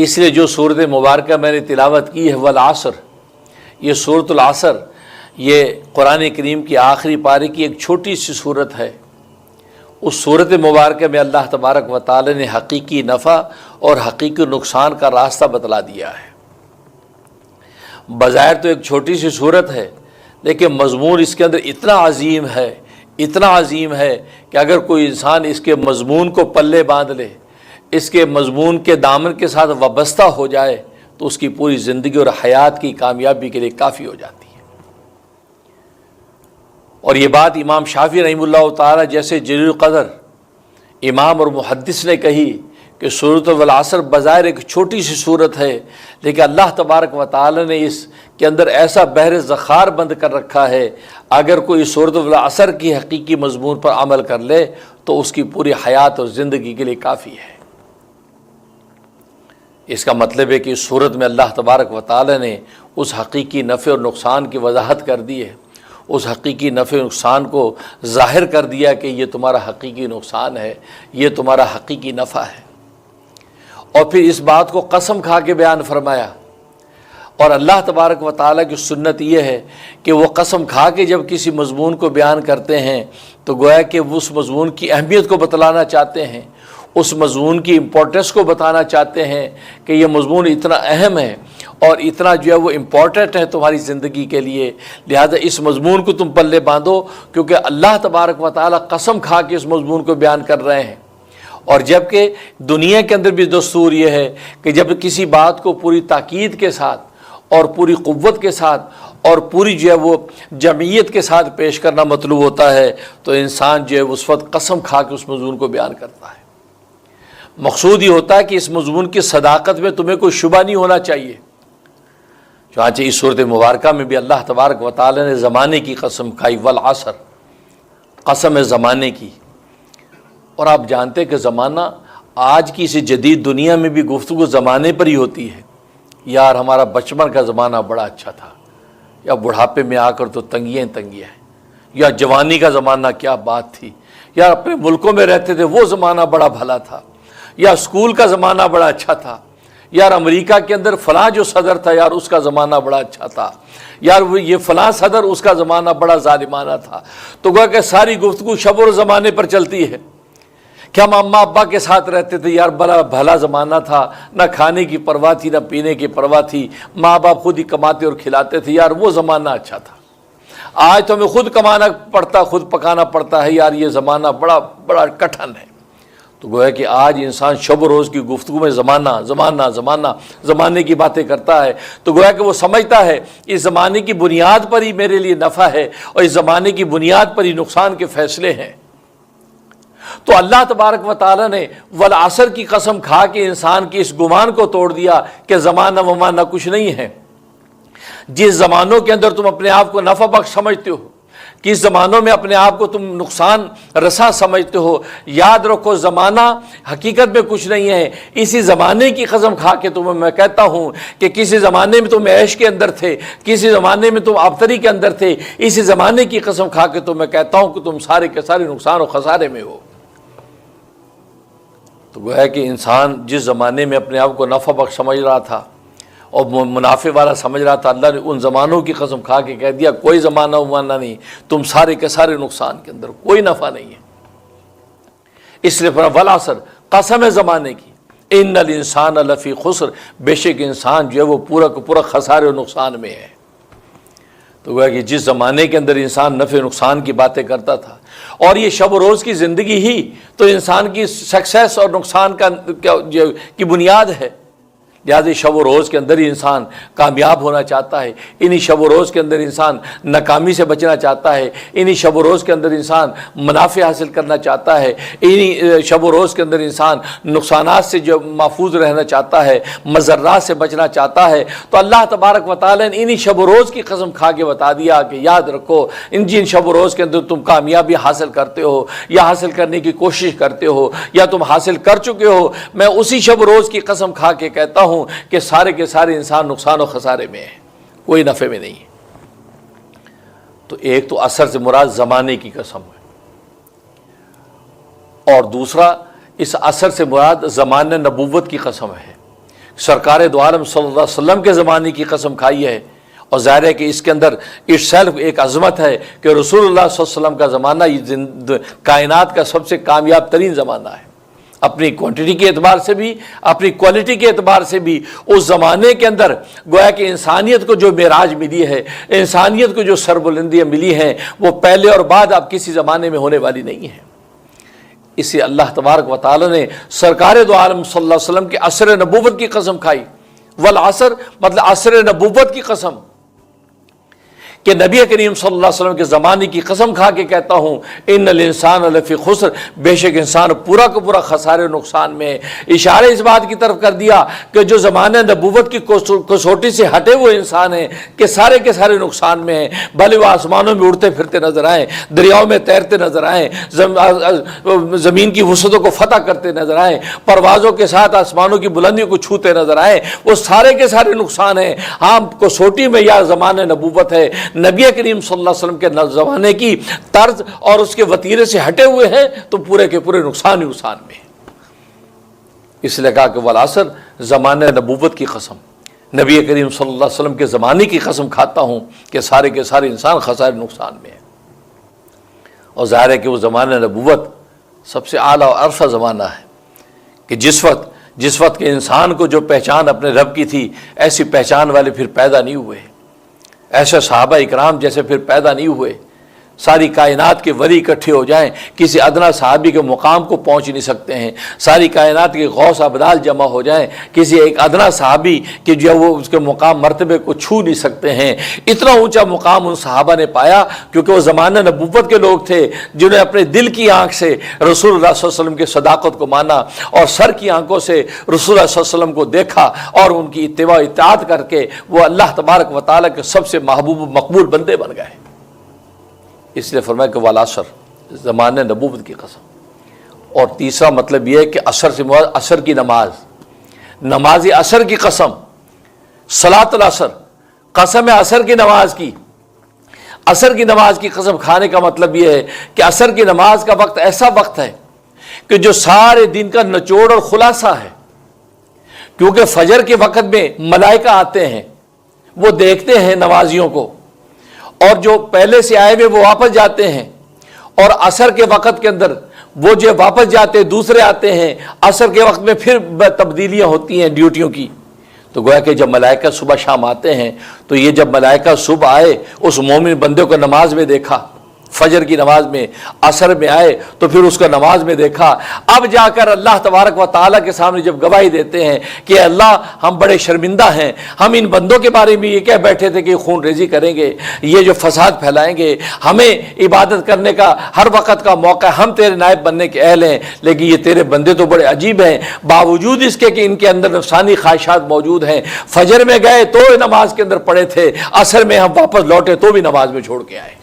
اس لیے جو صورت مبارکہ میں نے تلاوت کی ہے والعصر، یہ صورت العصر، یہ قرآن کریم کی آخری پارے کی ایک چھوٹی سی صورت ہے۔ اس صورت مبارکہ میں اللہ تبارک و تعالی نے حقیقی نفع اور حقیقی نقصان کا راستہ بتلا دیا ہے۔ بظاہر تو ایک چھوٹی سی صورت ہے، لیکن مضمون اس کے اندر اتنا عظیم ہے، اتنا عظیم ہے کہ اگر کوئی انسان اس کے مضمون کو پلے باندھ لے، اس کے مضمون کے دامن کے ساتھ وابستہ ہو جائے، تو اس کی پوری زندگی اور حیات کی کامیابی کے لیے کافی ہو جاتی ہے۔ اور یہ بات امام شافعی رحمہ اللہ تعالی جیسے جلیل القدر امام اور محدث نے کہی کہ سورۃ والعصر بظاہر ایک چھوٹی سی صورت ہے، لیکن اللہ تبارک و تعالی نے اس کے اندر ایسا بحر ذخار بند کر رکھا ہے، اگر کوئی سورۃ والعصر کی حقیقی مضمون پر عمل کر لے تو اس کی پوری حیات اور زندگی کے لیے کافی ہے۔ اس کا مطلب ہے کہ اس صورت میں اللہ تبارک و تعالی نے اس حقیقی نفع اور نقصان کی وضاحت کر دی ہے، اس حقیقی نفع و نقصان کو ظاہر کر دیا کہ یہ تمہارا حقیقی نقصان ہے، یہ تمہارا حقیقی نفع ہے، اور پھر اس بات کو قسم کھا کے بیان فرمایا۔ اور اللہ تبارک و تعالیٰ کی سنت یہ ہے کہ وہ قسم کھا کے جب کسی مضمون کو بیان کرتے ہیں تو گویا کہ وہ اس مضمون کی اہمیت کو بتلانا چاہتے ہیں، اس مضمون کی امپورٹنس کو بتانا چاہتے ہیں کہ یہ مضمون اتنا اہم ہے اور اتنا جو ہے وہ امپورٹنٹ ہے تمہاری زندگی کے لیے، لہذا اس مضمون کو تم پلے باندھو، کیونکہ اللہ تبارک و تعالیٰ قسم کھا کے اس مضمون کو بیان کر رہے ہیں۔ اور جبکہ دنیا کے اندر بھی دستور یہ ہے کہ جب کسی بات کو پوری تاکید کے ساتھ اور پوری قوت کے ساتھ اور پوری جو ہے وہ جمعیت کے ساتھ پیش کرنا مطلوب ہوتا ہے تو انسان جو ہے اس وقت قسم کھا کے اس مضمون کو بیان کرتا ہے۔ مقصود یہ ہوتا ہے کہ اس مضمون کی صداقت میں تمہیں کوئی شبہ نہیں ہونا چاہیے۔ چنانچہ اس صورت مبارکہ میں بھی اللہ تبارک و تعالی نے زمانے کی قسم کھائی، والعصر، قسم ہے زمانے کی۔ اور آپ جانتے کہ زمانہ آج کی اس جدید دنیا میں بھی گفتگو زمانے پر ہی ہوتی ہے۔ یار ہمارا بچپن کا زمانہ بڑا اچھا تھا، یا بڑھاپے میں آ کر تو تنگیاں تنگیاں ہیں، یا جوانی کا زمانہ کیا بات تھی، یا اپنے ملکوں میں رہتے تھے وہ زمانہ بڑا بھلا تھا، یا اسکول کا زمانہ بڑا اچھا تھا، یار امریکہ کے اندر فلاں جو صدر تھا یار اس کا زمانہ بڑا اچھا تھا، یار وہ یہ فلاں صدر اس کا زمانہ بڑا ظالمانہ تھا۔ تو گویا کہ ساری گفتگو شب اور زمانے پر چلتی ہے کہ ہم اماں ابا کے ساتھ رہتے تھے، یار بڑا بھلا زمانہ تھا، نہ کھانے کی پرواہ تھی نہ پینے کی پرواہ تھی، ماں باپ خود ہی کماتے اور کھلاتے تھے، یار وہ زمانہ اچھا تھا۔ آج تو ہمیں خود کمانا پڑتا، خود پکانا پڑتا ہے، یار یہ زمانہ بڑا بڑا کٹھن ہے۔ تو گویا کہ آج انسان شب و روز کی گفتگو میں زمانے کی باتیں کرتا ہے، تو گویا کہ وہ سمجھتا ہے اس زمانے کی بنیاد پر ہی میرے لیے نفع ہے اور اس زمانے کی بنیاد پر ہی نقصان کے فیصلے ہیں۔ تو اللہ تبارک و تعالی نے والعصر کی قسم کھا کے انسان کی اس گمان کو توڑ دیا کہ زمانہ ومانہ کچھ نہیں ہے۔ جس زمانوں کے اندر تم اپنے آپ کو نفع بخش سمجھتے ہو، کس زمانوں میں اپنے آپ کو تم نقصان رساں سمجھتے ہو، یاد رکھو زمانہ حقیقت میں کچھ نہیں ہے۔ اسی زمانے کی قسم کھا کے تمہیں میں کہتا ہوں کہ کسی زمانے میں تم عیش کے اندر تھے، کسی زمانے میں تم آبتری کے اندر تھے، اسی زمانے کی قسم کھا کے تو میں کہتا ہوں کہ تم سارے کے سارے نقصان و خسارے میں ہو۔ تو گویا کہ انسان جس زمانے میں اپنے آپ کو نفع بخش سمجھ رہا تھا اور منافع والا سمجھ رہا تھا، اللہ نے ان زمانوں کی قسم کھا کے کہہ دیا کوئی زمانہ ومانہ نہیں، تم سارے کے سارے نقصان کے اندر، کوئی نفع نہیں ہے۔ اس لیے والعصر، قسم ہے زمانے کی، ان الانسان لفی خسر، بے شک انسان جو ہے وہ پورا کا پورا خسارے و نقصان میں ہے۔ تو گویا کہ جس زمانے کے اندر انسان نفع نقصان کی باتیں کرتا تھا، اور یہ شب و روز کی زندگی ہی تو انسان کی سکسیس اور نقصان کی بنیاد ہے، لہٰذا شب و روز کے اندر ہی انسان کامیاب ہونا چاہتا ہے، انہی شب و روز کے اندر انسان ناکامی سے بچنا چاہتا ہے، انہی شب و روز کے اندر انسان منافع حاصل کرنا چاہتا ہے، انہی شب و روز کے اندر انسان نقصانات سے جو محفوظ رہنا چاہتا ہے، مضرات سے بچنا چاہتا ہے۔ تو اللہ تبارک و تعالیٰ نے انہی شب و روز کی قسم کھا کے بتا دیا کہ یاد رکھو جن شب و روز کے اندر تم کامیابی حاصل کرتے ہو یا حاصل کرنے کی کوشش کرتے ہو یا تم حاصل کر چکے ہو، میں اسی شب و روز کی قسم کھا کے کہتا ہوں کہ سارے کے سارے انسان نقصان و خسارے میں ہیں، کوئی نفع میں نہیں ہے۔ تو ایک تو عصر سے مراد زمانے کی قسم ہے، اور دوسرا اس عصر سے مراد زمانہ نبوت کی قسم ہے۔ سرکار دو عالم صلی اللہ علیہ وسلم کے زمانے کی قسم کھائی ہے، اور ظاہر ہے کہ اس کے اندر اٹ سیلف ایک عظمت ہے کہ رسول اللہ صلی اللہ علیہ وسلم کا زمانہ یہ کائنات کا سب سے کامیاب ترین زمانہ ہے، اپنی کوانٹٹی کے اعتبار سے بھی، اپنی کوالٹی کے اعتبار سے بھی۔ اس زمانے کے اندر گویا کہ انسانیت کو جو معراج ملی ہے، انسانیت کو جو سربلندیاں ملی ہیں، وہ پہلے اور بعد اب کسی زمانے میں ہونے والی نہیں ہیں۔ اسی اللہ تبارک و تعالی نے سرکار دو عالم صلی اللہ علیہ وسلم کے عصر نبوت کی قسم کھائی، والعصر مطلب عصر نبوت کی قسم، کہ نبی کریم صلی اللہ علیہ وسلم کے زمانے کی قسم کھا کے کہتا ہوں ان الانسان لفی خسر، بے شک انسان پورا کا پورا خسارے نقصان میں ہے۔ اشارہ اس بات کی طرف کر دیا کہ جو زمانہ نبوت کی کسوٹی سے ہٹے ہوئے انسان ہیں کہ سارے کے سارے نقصان میں ہیں، بھلے وہ آسمانوں میں اڑتے پھرتے نظر آئیں، دریاؤں میں تیرتے نظر آئیں، زمین کی وسعتوں کو فتح کرتے نظر آئیں، پروازوں کے ساتھ آسمانوں کی بلندیوں کو چھوتے نظر آئیں، وہ سارے کے سارے نقصان ہیں۔ ہاں کسوٹی میں یا زمانہ نبوت ہے، نبی کریم صلی اللہ علیہ وسلم کے زمانے کی طرز اور اس کے وتیرے سے ہٹے ہوئے ہیں تو پورے کے پورے نقصان ہی نقصان میں ہیں۔ اس لیے کہا کہ والعصر، زمانہ نبوت کی قسم، نبی کریم صلی اللہ علیہ وسلم کے زمانے کی قسم کھاتا ہوں کہ سارے کے سارے انسان خسارے نقصان میں ہیں۔ اور ظاہر ہے کہ وہ زمانہ نبوت سب سے اعلیٰ اور ارفع زمانہ ہے کہ جس وقت کے انسان کو جو پہچان اپنے رب کی تھی، ایسی پہچان والے پھر پیدا نہیں ہوئے، ایسے صحابہ اکرام جیسے پھر پیدا نہیں ہوئے۔ ساری کائنات کے ولی اکٹھے ہو جائیں، کسی ادنا صحابی کے مقام کو پہنچ نہیں سکتے ہیں۔ ساری کائنات کے غوث ابدال جمع ہو جائیں، کسی ایک ادنا صحابی کہ جو وہ اس کے مقام مرتبے کو چھو نہیں سکتے ہیں۔ اتنا اونچا مقام ان صحابہ نے پایا کیونکہ وہ زمانہ نبوت کے لوگ تھے جنہیں اپنے دل کی آنکھ سے رسول اللہ صلی اللہ علیہ وسلم کی صداقت کو مانا، اور سر کی آنکھوں سے رسول اللہ صلی اللہ علیہ وسلم کو دیکھا، اور ان کی اتباع و اطاعت کر کے وہ اللہ تبارک و تعالیٰ کے سب سے محبوب و مقبول بندے بن گئے۔ اس لیے فرمایا کہ والعصر، زمانہ نبوت کی قسم۔ اور تیسرا مطلب یہ ہے کہ عصر سے مراد عصر کی نماز عصر کی قسم، صلاۃ العصر، قسم ہے عصر کی نماز کی۔ عصر کی نماز کی قسم کھانے کا مطلب یہ ہے کہ عصر کی نماز کا وقت ایسا وقت ہے کہ جو سارے دن کا نچوڑ اور خلاصہ ہے، کیونکہ فجر کے وقت میں ملائکہ آتے ہیں، وہ دیکھتے ہیں نمازیوں کو، اور جو پہلے سے آئے ہوئے وہ واپس جاتے ہیں، اور عصر کے وقت کے اندر وہ جو واپس جاتے دوسرے آتے ہیں، عصر کے وقت میں پھر تبدیلیاں ہوتی ہیں ڈیوٹیوں کی۔ تو گویا کہ جب ملائکہ صبح شام آتے ہیں تو یہ جب ملائکہ صبح آئے اس مومن بندے کو نماز میں دیکھا، فجر کی نماز میں، عصر میں آئے تو پھر اس کو نماز میں دیکھا، اب جا کر اللہ تبارک و تعالیٰ کے سامنے جب گواہی دیتے ہیں کہ اللہ ہم بڑے شرمندہ ہیں، ہم ان بندوں کے بارے میں یہ کہہ بیٹھے تھے کہ خون ریزی کریں گے، یہ جو فساد پھیلائیں گے، ہمیں عبادت کرنے کا ہر وقت کا موقع، ہم تیرے نائب بننے کے اہل ہیں، لیکن یہ تیرے بندے تو بڑے عجیب ہیں، باوجود اس کے کہ ان کے اندر نفسانی خواہشات موجود ہیں، فجر میں گئے تو نماز کے اندر پڑے تھے، عصر میں ہم واپس لوٹے تو بھی نماز میں چھوڑ کے آئے۔